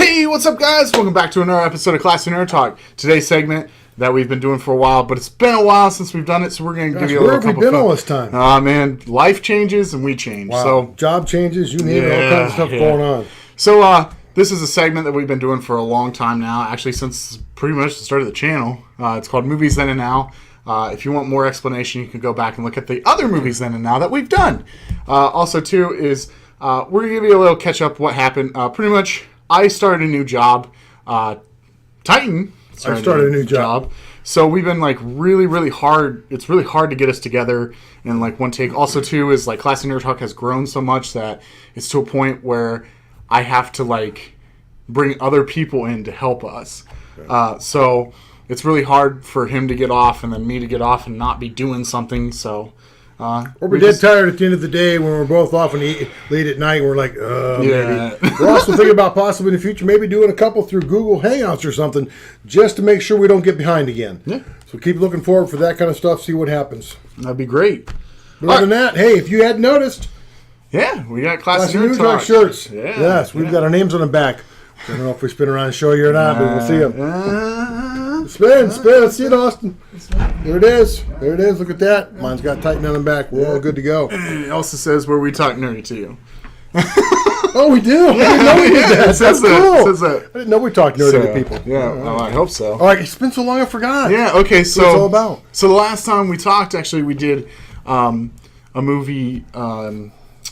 Hey, what's up, guys? Welcome back to another episode of Classy Nerd Talk. Today's segment that we've been doing for a while, but it's been a while since we've done it, so we're going to give you a little couple. Where have we been all this time? Man, life changes and we change. Wow. So job changes, you name it, all kinds of stuff going on. So, this is a segment that we've been doing for a long time now, actually since pretty much the start of the channel. It's called Movies Then and Now. If you want more explanation, you can go back and look at the other Movies Then and Now that we've done. Also, too, is we're going to give you a little catch-up what happened. Pretty much, I started a new job. Titan started a new job. So we've been like really hard. It's really hard to get us together in like one take. Also, too, is like Classy Nerd Talk has grown so much that it's to a point where I have to like bring other people in to help us. So it's really hard for him to get off and then me to get off and not be doing something. So. Or we're dead tired at the end of the day when we're both off and eat late at night. And we're like, maybe. We're also thinking about possibly in the future maybe doing a couple through Google Hangouts or something just to make sure we don't get behind again. Yeah. So keep looking forward for that kind of stuff, see what happens. That'd be great. But other than that, hey, if you hadn't noticed. Yeah, we got Classy Nerd Talk shirts. Yeah, yes, we've got our names on the back. I don't know if we spin around and show you or not, but we'll see them. Spin. Let's see it, Austin. There it is. Look at that. Mine's got Titan on the back. We're all good to go. It also says where we talk nerdy to you. Oh, we do? I didn't know we did that. That's cool. That. I didn't know we talked nerdy to people. Yeah, I hope so. All right, it's been so long I forgot. Yeah, okay, so... What's it all about? So the last time we talked, actually, we did a movie...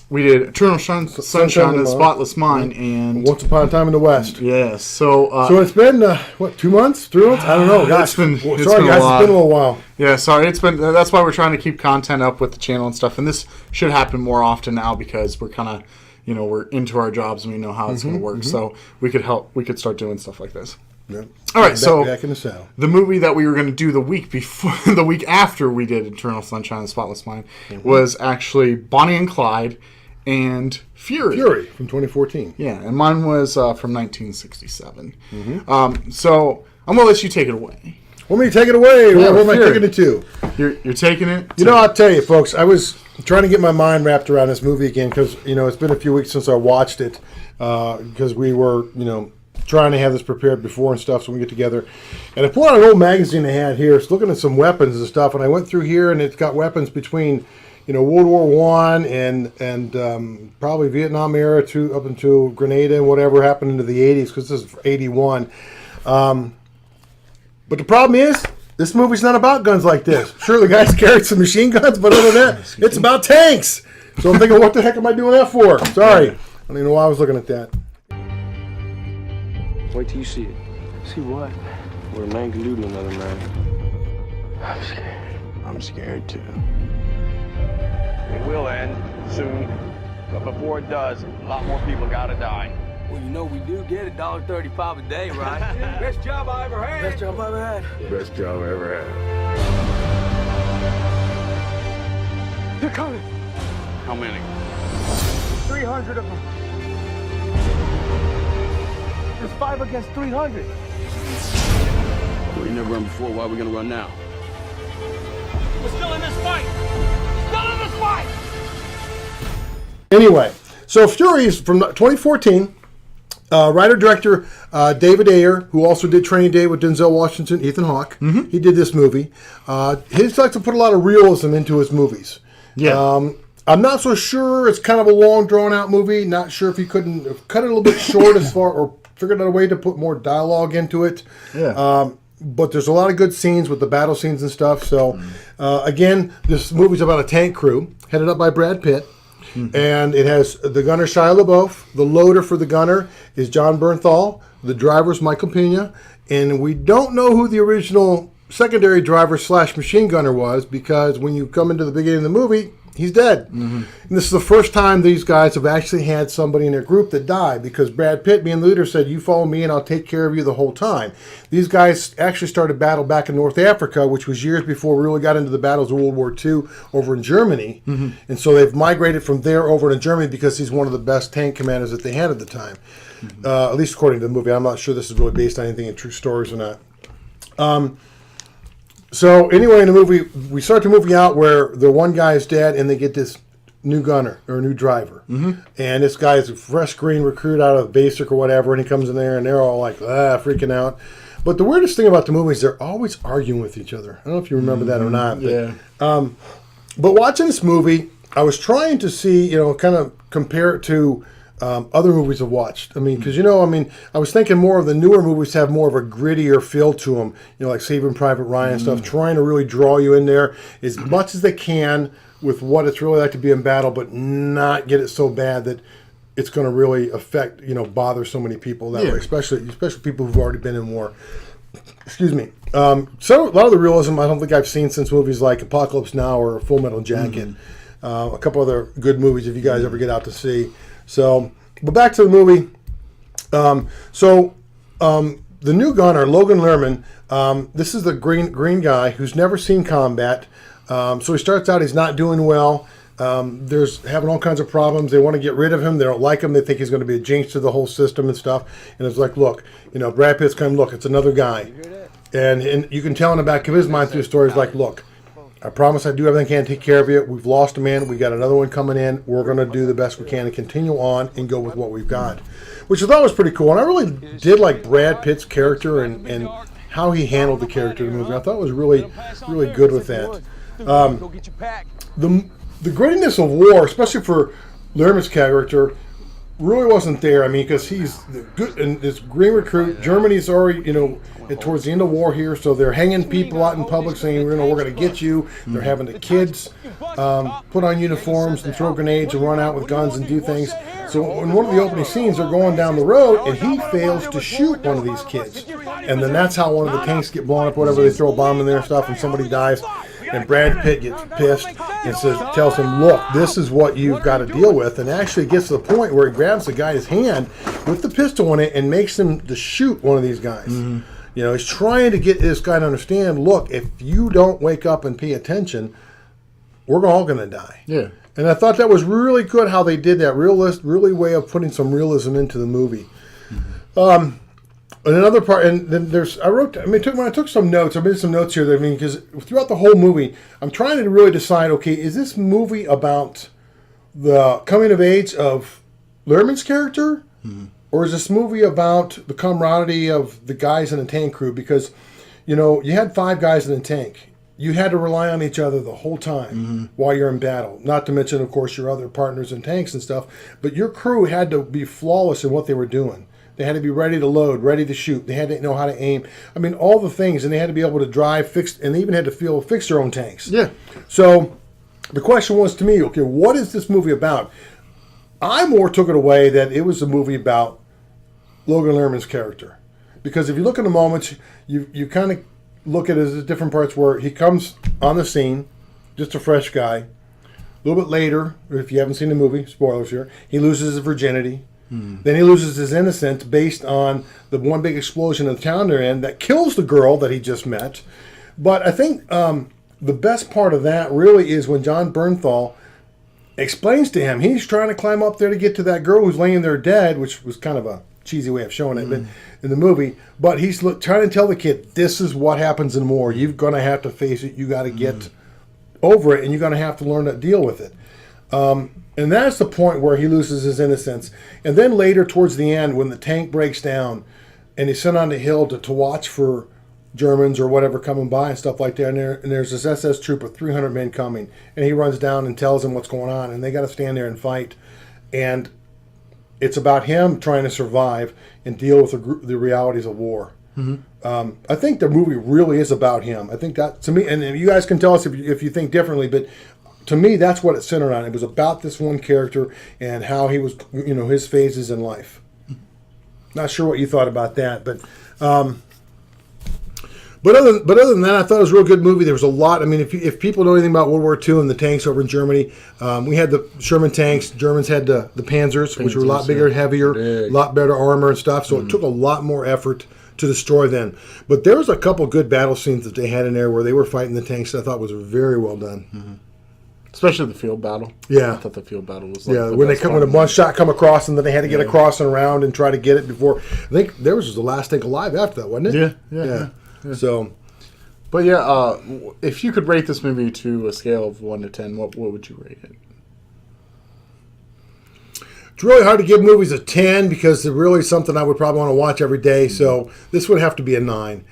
we did Eternal Sunshine of the Spotless Mind and Once Upon a Time in the West. Yes. So it's been 2 months, 3 months? I don't know. Gosh, it's been guys, it's been a little while. Yeah, sorry. It's been that's why we're trying to keep content up with the channel and stuff. And this should happen more often now because we're kind of we're into our jobs and we know how it's going to work. So we could start doing stuff like this. Yep. All right, so back in the saddle. The movie that we were going to do the week before, the week after we did Eternal Sunshine of the Spotless Mind, was actually Bonnie and Clyde. And Fury from 2014. Yeah, and mine was from 1967. So I'm gonna let you take it away. Want me to take it away? Yeah, what am I taking it to? You're taking it. I'll tell you, folks. I was trying to get my mind wrapped around this movie again because it's been a few weeks since I watched it because we were trying to have this prepared before and stuff so we get together. And I pulled out an old magazine I had here. It's looking at some weapons and stuff, and I went through here and it's got weapons between. World War I and probably Vietnam era up until Grenada and whatever happened into the 80s because this is 81. But the problem is, this movie's not about guns like this. Sure, the guys carried some machine guns, but other than that, it's about tanks. So I'm thinking, what the heck am I doing that for? Sorry. I don't even know why I was looking at that. Wait till you see it. See what? What a man can do to another man. I'm scared. I'm scared too. It will end soon, but before it does, a lot more people gotta die. Well, we do get $1.35 a day, right? Best job I ever had. Best job I ever had. Best job I ever had. They're coming. How many? 300 of them. There's 5 against 300. Well, you never run before. Why are we gonna run now? We're still in this fight. Still in this fight. Anyway, so Fury is from 2014. Writer-director David Ayer, who also did Training Day with Denzel Washington, Ethan Hawke. He did this movie. He likes to put a lot of realism into his movies. Yeah. I'm not so sure. It's kind of a long, drawn-out movie. Not sure if he couldn't cut it a little bit short or figured out a way to put more dialogue into it. Yeah. But there's a lot of good scenes with the battle scenes and stuff. So, again, this movie's about a tank crew headed up by Brad Pitt. And it has the gunner Shia LaBeouf. The loader for the gunner is John Bernthal. The driver's Michael Pena. And we don't know who the original secondary driver / machine gunner was because when you come into the beginning of the movie, he's dead. And this is the first time these guys have actually had somebody in their group that died because Brad Pitt, being the leader, said, you follow me and I'll take care of you the whole time. These guys actually started battle back in North Africa, which was years before we really got into the battles of World War II over in Germany. And so they've migrated from there over to Germany because he's one of the best tank commanders that they had at the time. At least according to the movie. I'm not sure this is really based on anything in true stories or not. So anyway, in the movie, we start the movie out where the one guy is dead, and they get this new gunner or new driver. And this guy's a fresh green recruit out of basic or whatever, and he comes in there and they're all like, freaking out. But the weirdest thing about the movie is they're always arguing with each other. I don't know if you remember that or not. But, but watching this movie, I was trying to see, kind of compare it to other movies I've watched. I mean, because, I was thinking more of the newer movies have more of a grittier feel to them, like Saving Private Ryan and stuff, trying to really draw you in there as much as they can with what it's really like to be in battle, but not get it so bad that it's going to really affect, bother so many people that way, especially people who've already been in war. Excuse me. So a lot of the realism I don't think I've seen since movies like Apocalypse Now or Full Metal Jacket. A couple other good movies if you guys ever get out to see. So, but back to the movie. The new gunner, Logan Lerman, this is the green guy who's never seen combat. So he starts out, he's not doing well. There's having all kinds of problems. They want to get rid of him. They don't like him. They think he's going to be a jinx to the whole system and stuff. And it's like, look, Brad Pitt's kind of, look, it's another guy. And you can tell in the back of his mind through stories like, look, I promise I do everything I can to take care of you. We've lost a man. We got another one coming in. We're going to do the best we can and continue on and go with what we've got, which I thought was pretty cool. And I really did like Brad Pitt's character and how he handled the character in the movie. I thought it was really, really good with that. The grittiness of war, especially for Lerman's character, really wasn't there. I mean, because he's good and this green recruit. Germany's already, towards the end of war here, so they're hanging people out in public saying, we're going to get you. They're having the kids put on uniforms and throw grenades and run out with guns and do things. So in one of the opening scenes, they're going down the road, and he fails to shoot one of these kids. And then that's how one of the tanks get blown up, whatever. They throw a bomb in there and stuff, and somebody dies. And Brad Pitt gets pissed and tells him, look, this is what you've got to deal with. And actually gets to the point where he grabs the guy's hand with the pistol in it and makes him to shoot one of these guys. He's trying to get this guy to understand, look, if you don't wake up and pay attention, we're all going to die. Yeah. And I thought that was really good how they did that, really way of putting some realism into the movie. And another part, and then when I took some notes, I made some notes here. Because throughout the whole movie, I'm trying to really decide, okay, is this movie about the coming of age of Lerman's character? Or is this movie about the camaraderie of the guys in the tank crew? Because, you had 5 guys in the tank. You had to rely on each other the whole time while you're in battle. Not to mention, of course, your other partners in tanks and stuff. But your crew had to be flawless in what they were doing. They had to be ready to load, ready to shoot. They had to know how to aim. I mean, all the things. And they had to be able to drive, fix, and they even had to fix their own tanks. Yeah. So the question was to me, okay, what is this movie about? I more took it away that it was a movie about Logan Lerman's character. Because if you look at the moments, you kind of look at it as different parts where he comes on the scene, just a fresh guy. A little bit later, if you haven't seen the movie, spoilers here, he loses his virginity. Then he loses his innocence based on the one big explosion in the town they're in that kills the girl that he just met. But I think the best part of that really is when John Bernthal explains to him, he's trying to climb up there to get to that girl who's laying there dead, which was kind of a cheesy way of showing it but in the movie. But he's trying to tell the kid, this is what happens in war. You're going to have to face it. You got to get over it, and you're going to have to learn to deal with it. And that's the point where he loses his innocence. And then later, towards the end, when the tank breaks down and he's sent on the hill to watch for Germans or whatever coming by and stuff like that, and there's this SS troop of 300 men coming, and he runs down and tells them what's going on, and they got to stand there and fight. And it's about him trying to survive and deal with the realities of war. I think the movie really is about him. I think that, to me, and you guys can tell us if you think differently, but to me, that's what it centered on. It was about this one character and how he was, his phases in life. Not sure what you thought about that, but other than that, I thought it was a real good movie. There was a lot. I mean, if people know anything about World War II and the tanks over in Germany, we had the Sherman tanks. Germans had the Panzers, which were a lot bigger, heavier, a lot better armor and stuff. So it took a lot more effort to destroy them. But there was a couple good battle scenes that they had in there where they were fighting the tanks that I thought was very well done. Especially the field battle. Yeah. I thought the field battle was when one shot come across and then they had to get across and around and try to get it before. I think there was the last tank alive after that, wasn't it? Yeah. So, but if you could rate this movie to a scale of 1 to 10, what would you rate it? It's really hard to give movies a 10 because they're really something I would probably want to watch every day. So this would have to be a 9.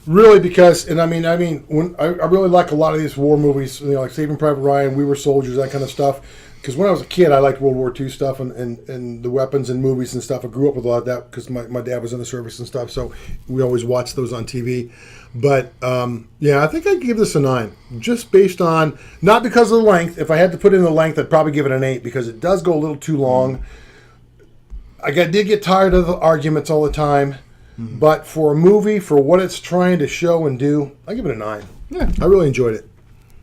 Really, because, and I mean, when I really like a lot of these war movies, like Saving Private Ryan, We Were Soldiers, that kind of stuff. Because when I was a kid, I liked World War II stuff and the weapons and movies and stuff. I grew up with a lot of that because my dad was in the service and stuff. So we always watched those on TV. But, I think I'd give this a 9. Just based on, not because of the length. If I had to put in the length, I'd probably give it an 8 because it does go a little too long. I did get tired of the arguments all the time. But for a movie, for what it's trying to show and do, I give it a 9. Yeah. I really enjoyed it.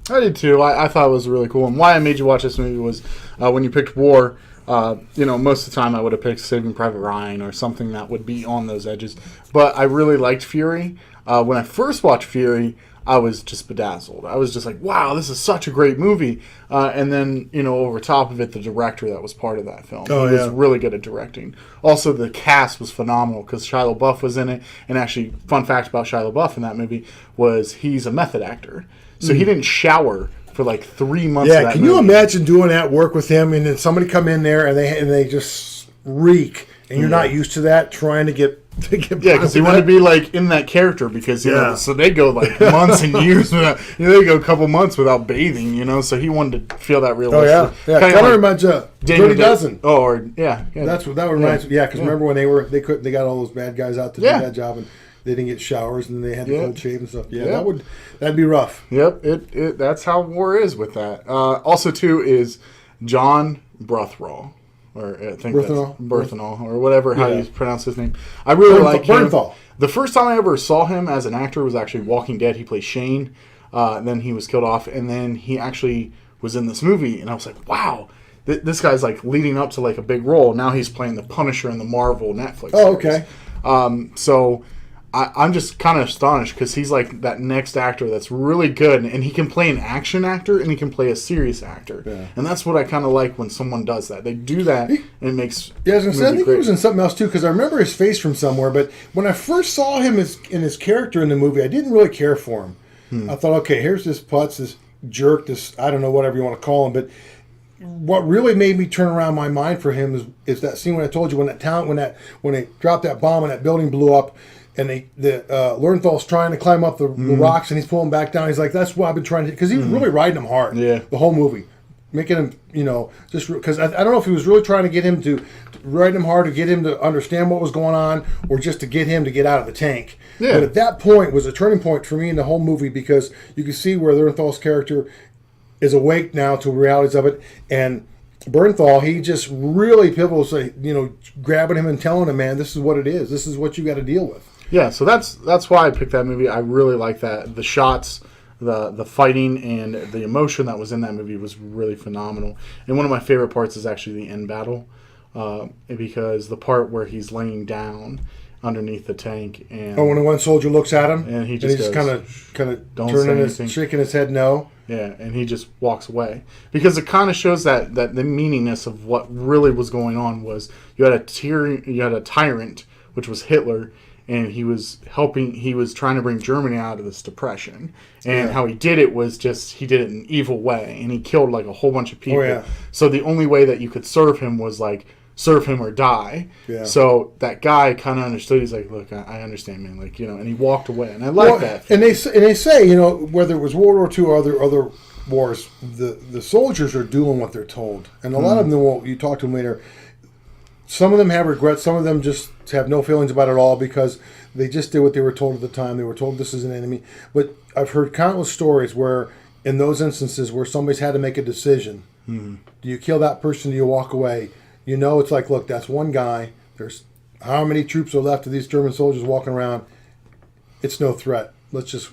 I did too. I thought it was really cool. And why I made you watch this movie was when you picked War, most of the time I would have picked Saving Private Ryan or something that would be on those edges. But I really liked Fury. When I first watched Fury, I was just bedazzled. I was just like, wow, this is such a great movie. And then, over top of it, the director that was part of that film. He was really good at directing. Also, the cast was phenomenal because Shia LaBeouf was in it. And actually, fun fact about Shia LaBeouf in that movie was he's a method actor. So he didn't shower for like 3 months. Yeah, can you imagine doing that work with him and then somebody come in there and they just reek and you're not used to that, trying to get because he wanted to be like in that character because so they go like months and years without, they go a couple months without bathing, so he wanted to feel that realistic. Kind of reminds you Dirty Dozen. That's what that reminds me. Yeah, because remember when they got all those bad guys out to do that job and they didn't get showers and they had to cold shave and stuff. That'd be rough. Yep, that's how war is with that. Also, too, is John Bernthal, or I think Bernthal, or whatever how you pronounce his name. I really like him. Bernthal. The first time I ever saw him as an actor was actually Walking Dead. He played Shane. Then he was killed off, and then he actually was in this movie, and I was like, wow. This guy's like leading up to like a big role. Now he's playing the Punisher in the Marvel Netflix series. Okay. So I'm just kind of astonished because he's like that next actor that's really good, and he can play an action actor and he can play a serious actor, and that's what I kind of like when someone does that. They do that and it makes I was gonna say, I think he was in something else too because I remember his face from somewhere. But when I first saw him in his character in the movie, I didn't really care for him. I thought, okay, here's this putz, this jerk, this I don't know whatever you want to call him, but. What really made me turn around my mind for him is that scene when I told you when they dropped that bomb and that building blew up, and Lernethal's trying to climb up the rocks and he's pulling back down. He's like, "That's what I've been trying to," because he was really riding him hard. Yeah, the whole movie, making him just because I don't know if he was really trying to get him to ride him hard to get him to understand what was going on or just to get him to get out of the tank. Yeah. But at that point was a turning point for me in the whole movie because you can see where Lernethal's character is awake now to the realities of it, and Bernthal, he just really pivotal, grabbing him and telling him, man, this is what it is. This is what you got to deal with. Yeah, so that's why I picked that movie. I really like that. The shots, the fighting, and the emotion that was in that movie was really phenomenal. And one of my favorite parts is actually the end battle, because the part where he's laying down underneath the tank, and when one soldier looks at him, and he just kind of turning shaking his head no. Yeah, and he just walks away because it kind of shows that the meaningless of what really was going on was you had a tyrant, which was Hitler, and he was trying to bring Germany out of this depression, and how he did it was just he did it in an evil way, and he killed like a whole bunch of people. So the only way that you could serve him was like serve him or die. Yeah. So that guy kind of understood. He's like, look, I understand, man. Like, and he walked away, and I like that. And they say, whether it was World War II or other wars, the soldiers are doing what they're told, and a lot of them won't. You talk to them later. Some of them have regrets. Some of them just have no feelings about it all because they just did what they were told at the time. They were told this is an enemy. But I've heard countless stories where, in those instances, where somebody's had to make a decision. Do you kill that person? Do you walk away? It's like, look, that's one guy. There's how many troops are left of these German soldiers walking around? It's no threat. Let's just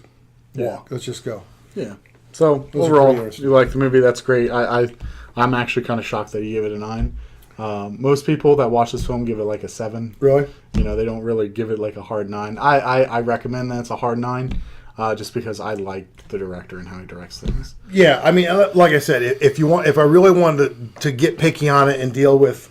walk. Let's just go. Yeah. So overall, you like the movie. That's great. I'm actually kind of shocked that you gave it a 9. Most people that watch this film give it like a 7. Really? They don't really give it like a hard 9. I recommend that it's a hard 9. Just because I like the director and how he directs things. Yeah, I mean, like I said, if I really wanted to get picky on it and deal with,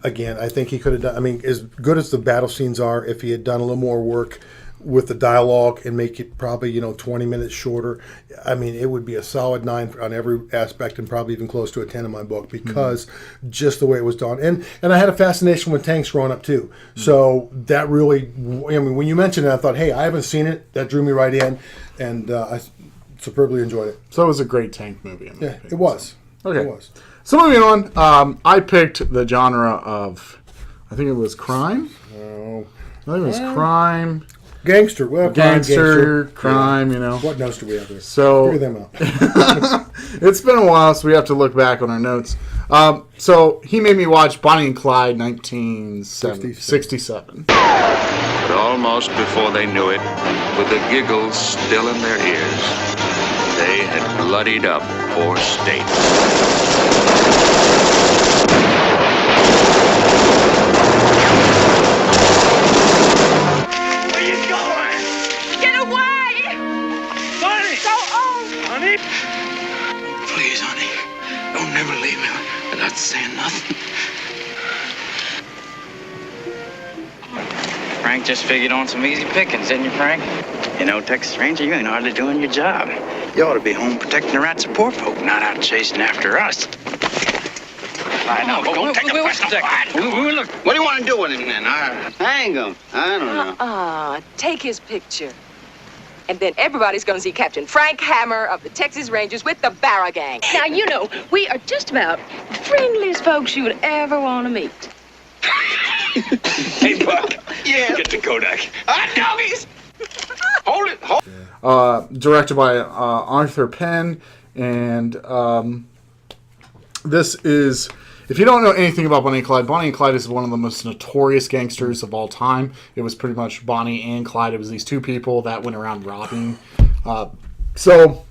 again, I think he could have done. I mean, as good as the battle scenes are, if he had done a little more work with the dialogue and make it probably 20 minutes shorter, I mean, it would be a solid 9 on every aspect and probably even close to a 10 in my book because just the way it was done. And I had a fascination with tanks growing up too. So that really, I mean, when you mentioned it, I thought, hey, I haven't seen it. That drew me right in, and I superbly enjoyed it. So it was a great tank movie. In my opinion. It was. Okay. It was. So moving on, I picked the genre of, I think it was crime. Oh. I think it was crime. Gangster. Well, Crime, What notes do we have there? So Figure them out. it's been a while, so we have to look back on our notes. So he made me watch Bonnie and Clyde 1967. But almost before they knew it, with the giggles still in their ears, they had bloodied up 4 states. Please, honey, don't never leave me without saying nothing. Frank just figured on some easy pickings, didn't you, Frank? You know, Texas Ranger, you ain't hardly doing your job. You ought to be home protecting the rights of poor folk, not out chasing after us. I know, but go take a look. What do you want to do with him then? Hang him. I don't know. Take his picture. And then everybody's going to see Captain Frank Hammer of the Texas Rangers with the Barra Gang. Now, we are just about the friendliest folks you would ever want to meet. Hey, Buck. Yeah. Get the Kodak. Doggies! Hold it. Directed by Arthur Penn, and this is, if you don't know anything about Bonnie and Clyde is one of the most notorious gangsters of all time. It was pretty much Bonnie and Clyde. It was these 2 people that went around robbing. So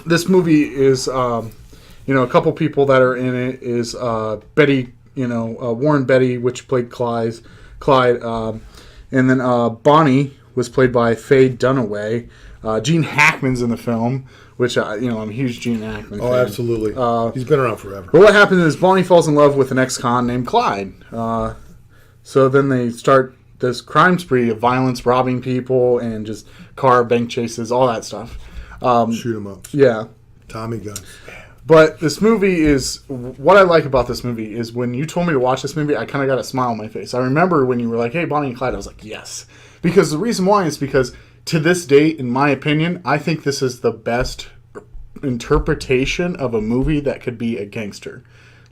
this movie is, a couple people that are in it is Betty, Warren Beatty, which played Clyde, and then Bonnie was played by Faye Dunaway. Gene Hackman's in the film, which, I'm a huge Gene Hackman fan. Oh, absolutely. He's been around forever. But what happens is Bonnie falls in love with an ex-con named Clyde. So then they start this crime spree of violence, robbing people, and just car bank chases, all that stuff. Shoot 'em up. Yeah. Tommy guns. But this movie is, what I like about this movie is when you told me to watch this movie, I kind of got a smile on my face. I remember when you were like, hey, Bonnie and Clyde, I was like, yes. Because the reason why is because to this date, in my opinion, I think this is the best interpretation of a movie that could be a gangster.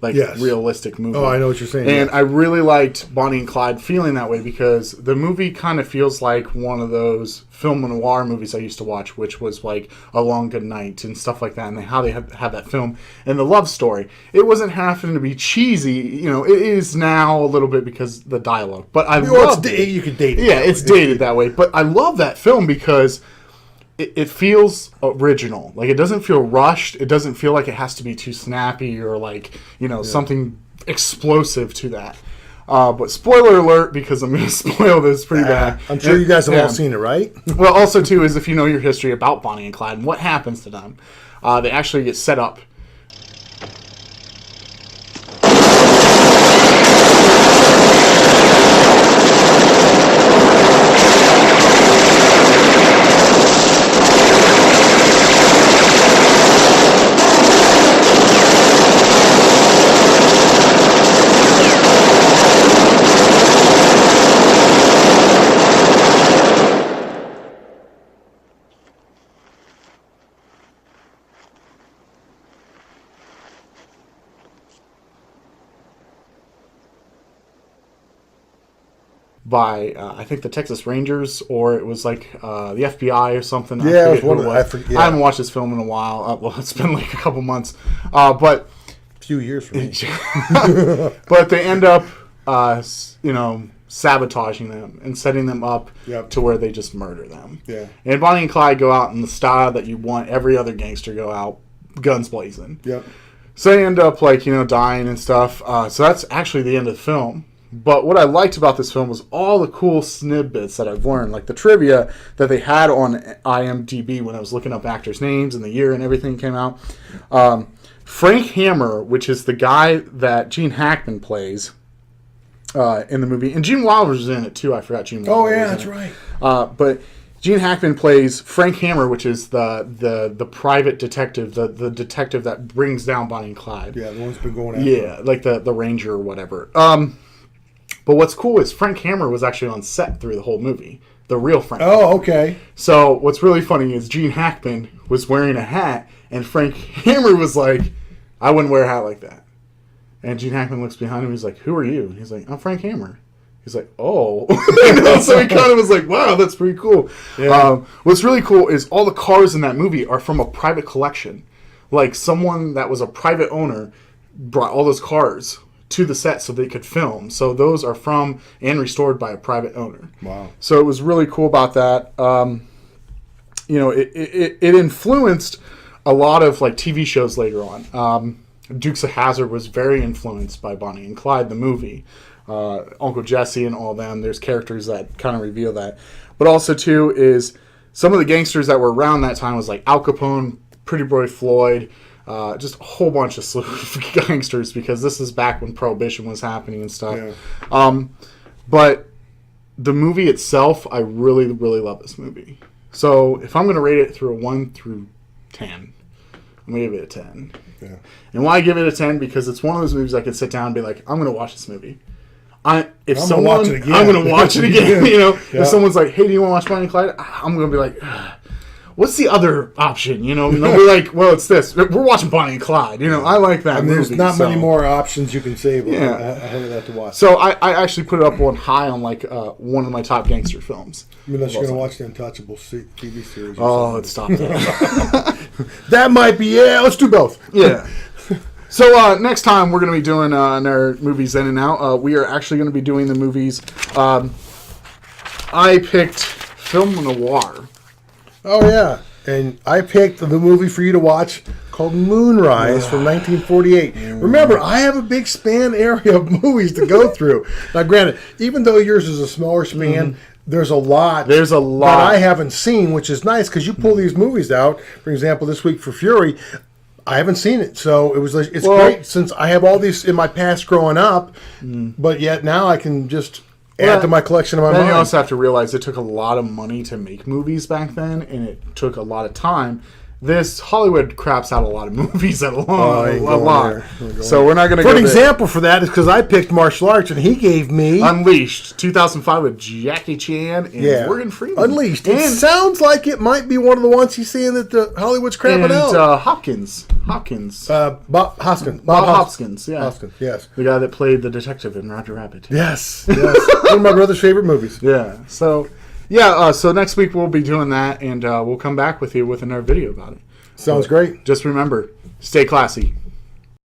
Realistic movie. Oh, I know what you're saying. And I really liked Bonnie and Clyde feeling that way because the movie kind of feels like one of those film noir movies I used to watch, which was like A Long Good Night and stuff like that, and how they had that film and the love story. It wasn't having to be cheesy, it is now a little bit because the dialogue. But I love it. You could date it. Yeah, it's dated that way. But I love that film because it feels original. Like, it doesn't feel rushed. It doesn't feel like it has to be too snappy or something explosive to that. But spoiler alert, because I'm going to spoil this pretty bad. I'm sure you guys have all seen it, right? Well, also, too, is if you know your history about Bonnie and Clyde and what happens to them, they actually get set up. By I think the Texas Rangers, or it was like the FBI or something. Yeah, I haven't watched this film in a while. Well, it's been like a couple months, but a few years for me. But they end up, sabotaging them and setting them up to where they just murder them. Yeah. And Bonnie and Clyde go out in the style that you want every other gangster to go out, guns blazing. Yep. So they end up dying and stuff. So that's actually the end of the film. But what I liked about this film was all the cool snippets that I've learned, like the trivia that they had on IMDb when I was looking up actors' names and the year and everything came out. Frank Hammer, which is the guy that Gene Hackman plays, in the movie. And Gene Wilder's in it, too. I forgot Gene Wilder. Oh, yeah, was in that's it. right. But Gene Hackman plays Frank Hammer, which is the private detective, the detective that brings down Bonnie and Clyde. Yeah, the one's been going after. Yeah, like the ranger or whatever. But what's cool is Frank Hammer was actually on set through the whole movie. The real Frank Hammer. Oh, okay. So what's really funny is Gene Hackman was wearing a hat, and Frank Hammer was like, I wouldn't wear a hat like that. And Gene Hackman looks behind him, he's like, who are you? And he's like, I'm Frank Hammer. He's like, oh. So he kind of was like, wow, that's pretty cool. Yeah. What's really cool is all the cars in that movie are from a private collection. Like, someone that was a private owner brought all those cars to the set so they could film. So those are from and restored by a private owner. Wow. So it was really cool about that. It influenced a lot of like TV shows later on. Dukes of Hazzard was very influenced by Bonnie and Clyde, the movie. Uncle Jesse and all them. There's characters that kind of reveal that. But also, too, is some of the gangsters that were around that time was like Al Capone, Pretty Boy Floyd, just a whole bunch of slew of gangsters, because this is back when Prohibition was happening and stuff. Yeah. But the movie itself, I really, really love this movie. So if I'm going to rate it through a 1 through 10, I'm going to give it a 10. Yeah. And why I give it a 10? Because it's one of those movies I could sit down and be like, I'm going to watch this movie. I'm going to watch it again. Yeah. If someone's like, hey, do you want to watch Bonnie and Clyde? I'm going to be like, what's the other option? And they'll be like, well, it's this. We're watching Bonnie and Clyde. I like that movie. There's not many more options you can say ahead of that to watch. So I actually put it up on high on like one of my top gangster films. Unless you're going to watch the Untouchables TV series. Let's stop that. That might be, let's do both. Yeah. So next time we're going to be doing our movies in and out. We are actually going to be doing the movies. I picked film noir. Oh, yeah. And I picked the movie for you to watch called Moonrise from 1948. Remember, I have a big span area of movies to go through. Now, granted, even though yours is a smaller span, there's a lot that I haven't seen, which is nice because you pull these movies out. For example, this week for Fury, I haven't seen it, so it's great since I have all these in my past growing up, but yet now I can just add to my collection of my mind. You also have to realize it took a lot of money to make movies back then, and it took a lot of time. This Hollywood craps out a lot of movies a lot. So we're not going to go For an example for that is because I picked martial arts, and he gave me Unleashed, 2005 with Jackie Chan and Morgan Freeman. Unleashed. It sounds like it might be one of the ones he's saying that the Hollywood's crapping out. And Hopkins. Bob Hoskins. Bob Hoskins, yeah. Hoskins, yes. The guy that played the detective in Roger Rabbit. Yes. One of my brother's favorite movies. Yeah. So... Yeah, so next week we'll be doing that, and we'll come back with you with another video about it. Sounds great. Just remember, stay classy.